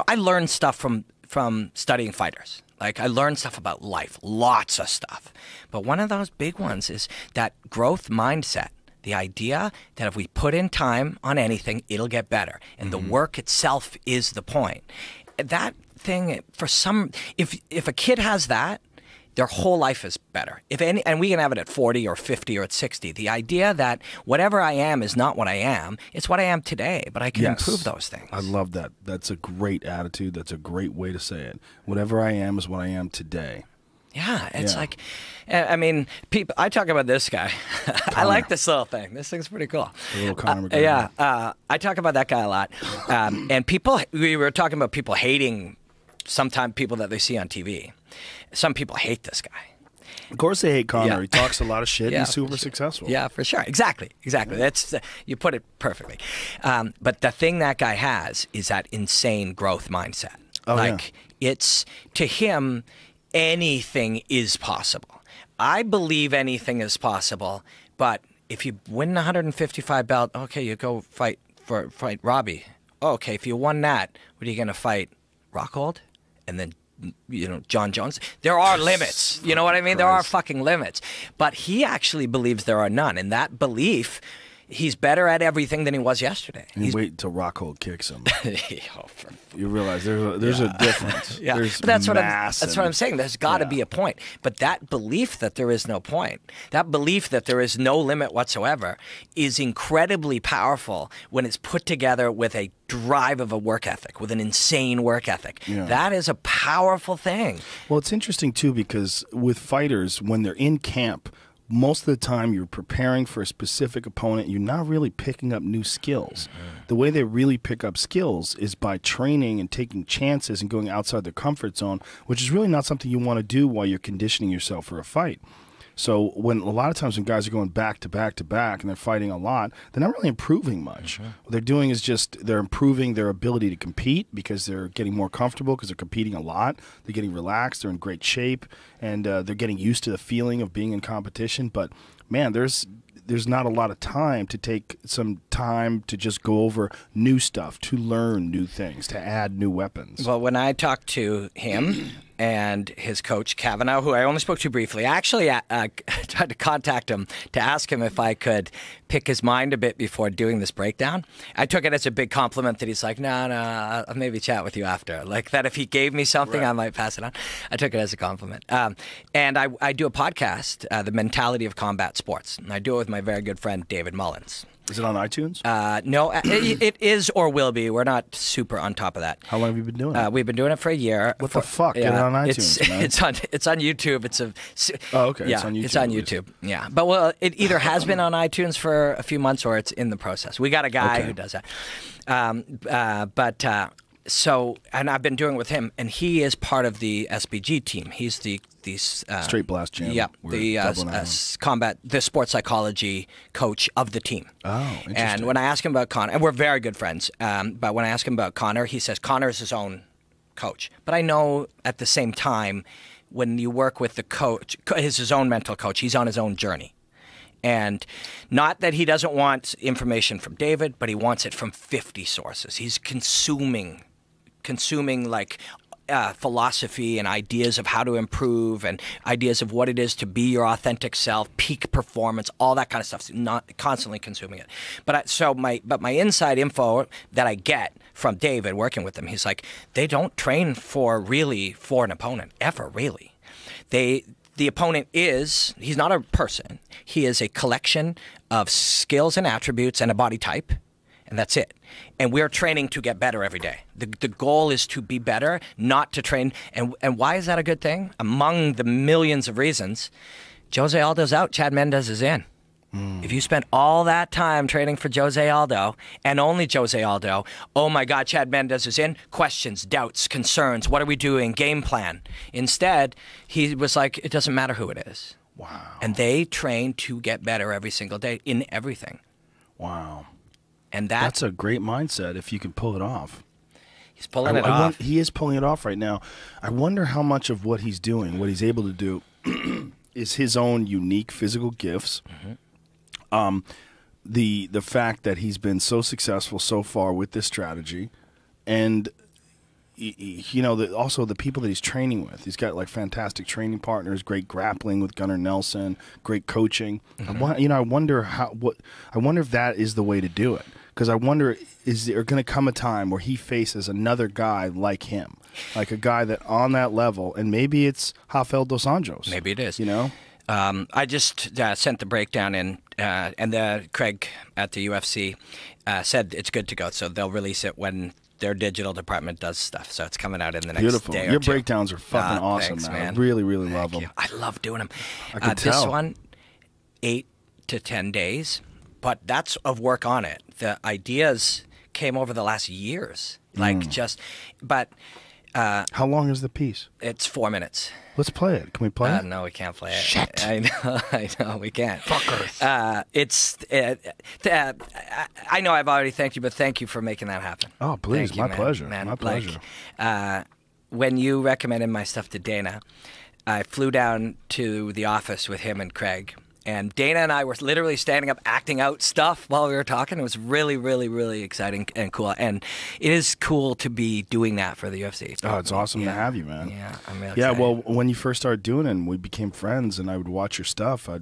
I learned stuff from studying fighters. Like, I learned stuff about life, lots of stuff. But one of those big ones is that growth mindset. The idea that if we put in time on anything, it'll get better. And the work itself is the point. That thing, if a kid has that, their whole life is better. And we can have it at 40 or 50 or at 60. The idea that whatever I am is not what I am, it's what I am today, but I can improve those things. I love that. That's a great attitude. That's a great way to say it. Whatever I am is what I am today. Yeah, it's like, I mean, I talk about this guy. I like this little thing. This thing's pretty cool. The little Conor McGregor. I talk about that guy a lot. And we were talking about people hating sometimes people that they see on TV. Some people hate this guy. Of course they hate Conor. He talks a lot of shit. He's super successful. Yeah, for sure. Exactly. That's you put it perfectly. But the thing that guy has is that insane growth mindset. It's, to him, anything is possible. I believe anything is possible, but if you win the 155 belt, okay, you go fight Robbie. Oh, okay, if you won that, what are you going to fight? Rockhold? And then, John Jones? There are limits. You know what I mean? There are fucking limits. But he actually believes there are none. And that belief, he's better at everything than he was yesterday. And wait until Rockhold kicks him. You realize there's a difference. But that's what I'm saying. There's got to be a point. But that belief that there is no point, that belief that there is no limit whatsoever, is incredibly powerful when it's put together with a drive of a work ethic, with an insane work ethic. That is a powerful thing. Well, it's interesting too, because with fighters, when they're in camp, most of the time you're preparing for a specific opponent. You're not really picking up new skills. The way they really pick up skills is by training and taking chances and going outside their comfort zone, which is really not something you want to do while you're conditioning yourself for a fight. So a lot of times when guys are going back to back to back and they're fighting a lot, they're not really improving much. What they're doing is they're improving their ability to compete because they're getting more comfortable because they're competing a lot. They're getting relaxed. They're in great shape, and they're getting used to the feeling of being in competition. But, man, there's not a lot of time to take some time to just go over new stuff, to learn new things, to add new weapons. Well, when I talked to him and his coach, Kavanaugh, who I only spoke to briefly, I actually tried to contact him to ask him if I could pick his mind a bit before doing this breakdown. I took it as a big compliment that he's like, no, I'll maybe chat with you after. Like that if he gave me something, I might pass it on. I took it as a compliment. And I do a podcast, The Mentality of Combat Sports. And I do it with my very good friend, David Mullins. Is it on iTunes? No, it is or will be. We're not super on top of that. How long have you been doing it? We've been doing it for a year. What the fuck? Get it on iTunes, man. It's on YouTube. It's okay. Yeah, it's on YouTube. It's on YouTube. Yeah, but it either has been on iTunes for a few months or it's in the process. We got a guy who does that. So, and I've been doing it with him, and he is part of the SBG team. He's the Straight Blast Gym. Yeah, the sports psychology coach of the team. Oh, interesting. And when I ask him about Conor, and we're very good friends, but when I ask him about Conor, he says Conor is his own coach. But I know at the same time, when you work with the coach, he's his own mental coach. He's on his own journey. And not that he doesn't want information from David, but he wants it from 50 sources. He's consuming like philosophy and ideas of how to improve and ideas of what it is to be your authentic self, peak performance, all that kind of stuff. Not constantly consuming it. But my inside info that I get from David working with him, he's like, they don't train for an opponent ever, really. The opponent he's not a person. He is a collection of skills and attributes and a body type, and that's it. And we're training to get better every day. The goal is to be better, not to train. And why is that a good thing? Among the millions of reasons, Jose Aldo's out, Chad Mendes is in. If you spent all that time training for Jose Aldo and only Jose Aldo, oh my God, Chad Mendes is in, questions, doubts, concerns, what are we doing, game plan. Instead, he was like, it doesn't matter who it is. Wow. And they train to get better every single day in everything. Wow. And that's a great mindset if you can pull it off. He's pulling it off. He is pulling it off right now. I wonder how much of what he's doing, what he's able to do, is his own unique physical gifts. The fact that he's been so successful so far with this strategy, and you know, also the people that he's training with. He's got like fantastic training partners, great grappling with Gunnar Nelson, great coaching. I wonder if that is the way to do it. Because I wonder, is there going to come a time where he faces another guy like him, like a guy that on that level, and maybe it's Rafael dos Anjos. Maybe it is. You know, I just sent the breakdown in, and Craig at the UFC said it's good to go, so they'll release it when their digital department does stuff. So it's coming out in the next day or Your two. breakdowns are fucking awesome, thanks, man. I really, really love them. I love doing them. I can tell. This one, 8 to 10 days, but that's of work on it. The ideas came over the last years, but how long is the piece? it's 4 minutes. Let's play it. Can we play it? No, we can't play it. Shit. I know, we can't. Fuckers. I know I've already thanked you, but thank you for making that happen. Oh, please. Thank you, My man. pleasure. Man, My pleasure. When you recommended my stuff to Dana, I flew down to the office with him and Craig. And Dana and I were literally standing up, acting out stuff while we were talking. It was really, really, really exciting and cool. And it is cool to be doing that for the UFC. Oh, it's awesome to have you, man. Yeah, I'm really Yeah, excited. well, when you first started doing it and we became friends and I would watch your stuff, I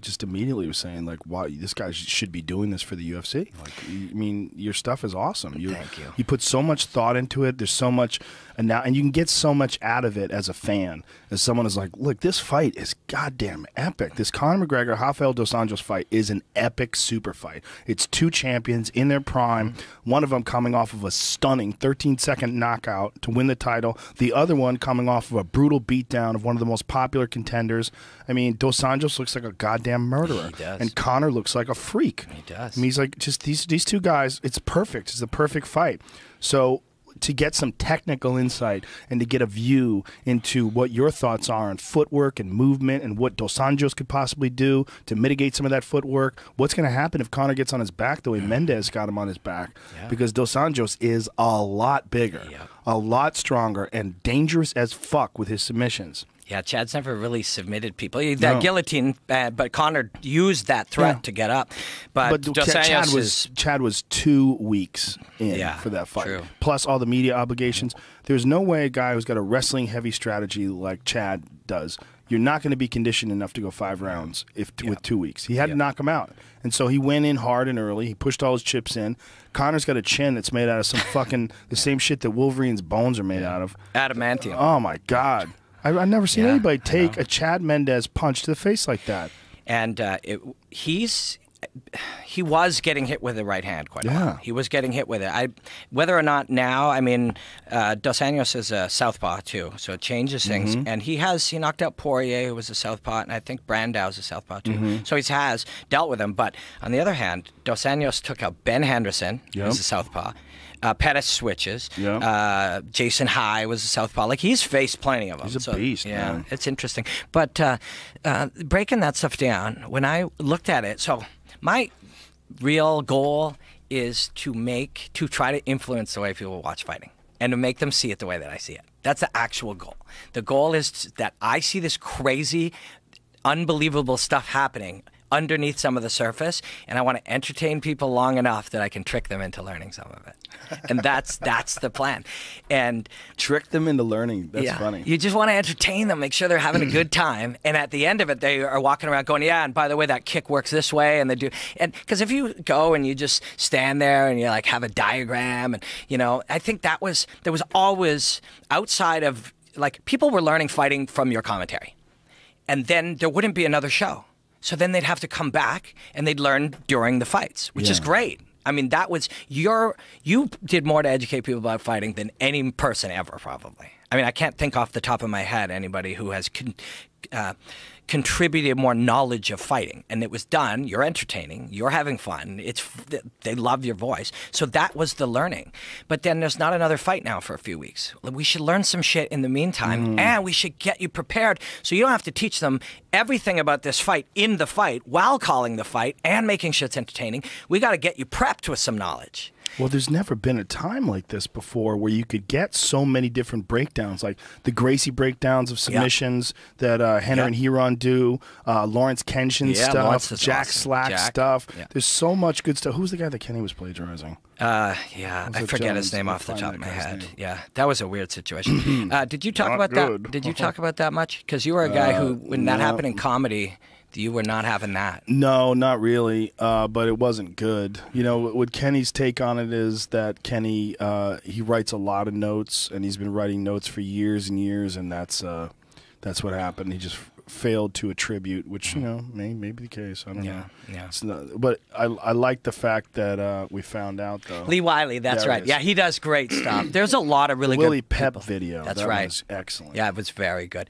just immediately was saying, like, wow, this guy should be doing this for the UFC. Like, I mean, your stuff is awesome. Thank you. You put so much thought into it. There's so much, and you can get so much out of it as a fan. As someone is like, look, this fight is goddamn epic. This Conor McGregor, Rafael dos Anjos fight is an epic super fight. It's two champions in their prime, one of them coming off of a stunning 13-second knockout to win the title, the other one coming off of a brutal beatdown of one of the most popular contenders. I mean, dos Anjos looks like a goddamn murderer. He does. And Conor looks like a freak. He does. I mean, he's like, just these two guys, it's perfect. It's the perfect fight. So to get some technical insight and to get a view into what your thoughts are on footwork and movement and what dos Anjos could possibly do to mitigate some of that footwork. What's going to happen if Conor gets on his back the way Mendez got him on his back? Yeah. Because dos Anjos is a lot bigger, a lot stronger, and dangerous as fuck with his submissions. Yeah, Chad's never really submitted people. That guillotine, but Conor used that threat to get up. But dos Anjos Chad was 2 weeks in for that fight. True. Plus all the media obligations. There's no way a guy who's got a wrestling heavy strategy like Chad does, you're not going to be conditioned enough to go 5 rounds with 2 weeks. He had to knock him out. And so he went in hard and early. He pushed all his chips in. Conor's got a chin that's made out of some fucking the same shit that Wolverine's bones are made out of. Adamantium. Oh my God. I've never seen anybody take a Chad Mendez punch to the face like that. And he was getting hit with the right hand quite a lot. He was getting hit with it. Whether or not now, I mean, dos Anjos is a southpaw too, so it changes things. And he knocked out Poirier, who was a southpaw, and I think Brandau's a southpaw too. So he has dealt with him. But on the other hand, dos Anjos took out Ben Henderson, who's a southpaw. Pettis switches. Jason High was a southpaw. Like, he's faced plenty of them. He's a beast, man. It's interesting. But breaking that stuff down, when I looked at it, so my real goal is to try to influence the way people watch fighting and to make them see it the way that I see it. That's the actual goal. The goal is that I see this crazy, unbelievable stuff happening underneath some of the surface, and I want to entertain people long enough that I can trick them into learning some of it. And that's the plan. And trick them into learning. That's funny. You just want to entertain them, make sure they're having a good time, and at the end of it, they are walking around going, "Yeah, and by the way, that kick works this way," and they do. And because if you go and you just stand there and you like have a diagram, and I think there was always outside of like people were learning fighting from your commentary, and then there wouldn't be another show. So then they'd have to come back and they'd learn during the fights, which is great. I mean, that was you did more to educate people about fighting than any person ever, probably. I mean, I can't think off the top of my head anybody who has contributed more knowledge of fighting. And it was done. You're entertaining. You're having fun. They love your voice. So that was the learning. But then there's not another fight now for a few weeks. We should learn some shit in the meantime, and we should get you prepared so you don't have to teach them everything about this fight in the fight while calling the fight and making sure it's entertaining. We got to get you prepped with some knowledge. Well, there's never been a time like this before where you could get so many different breakdowns, like the Gracie breakdowns of submissions that Henner and Huron do, Lawrence Kenshin stuff, Jack awesome. Slack stuff. Yeah. There's so much good stuff. Who's the guy that Kenny was plagiarizing? I forget his name off the top of my head. Yeah, that was a weird situation. Did you talk about that? Did you talk about that much? Because you were a guy who, when that happened in comedy, you were not having that. No, not really. But it wasn't good. You know, what Kenny's take on it is that Kenny he writes a lot of notes, and he's been writing notes for years and years, and that's what happened. He just failed to attribute, which may be the case. I don't know. Yeah. It's not, but I like the fact that we found out though. Lee Wiley, that's right. Yeah, he does great stuff. There's a lot of really Willie good Pep people. video. That's that right. Was excellent. Yeah, it was very good.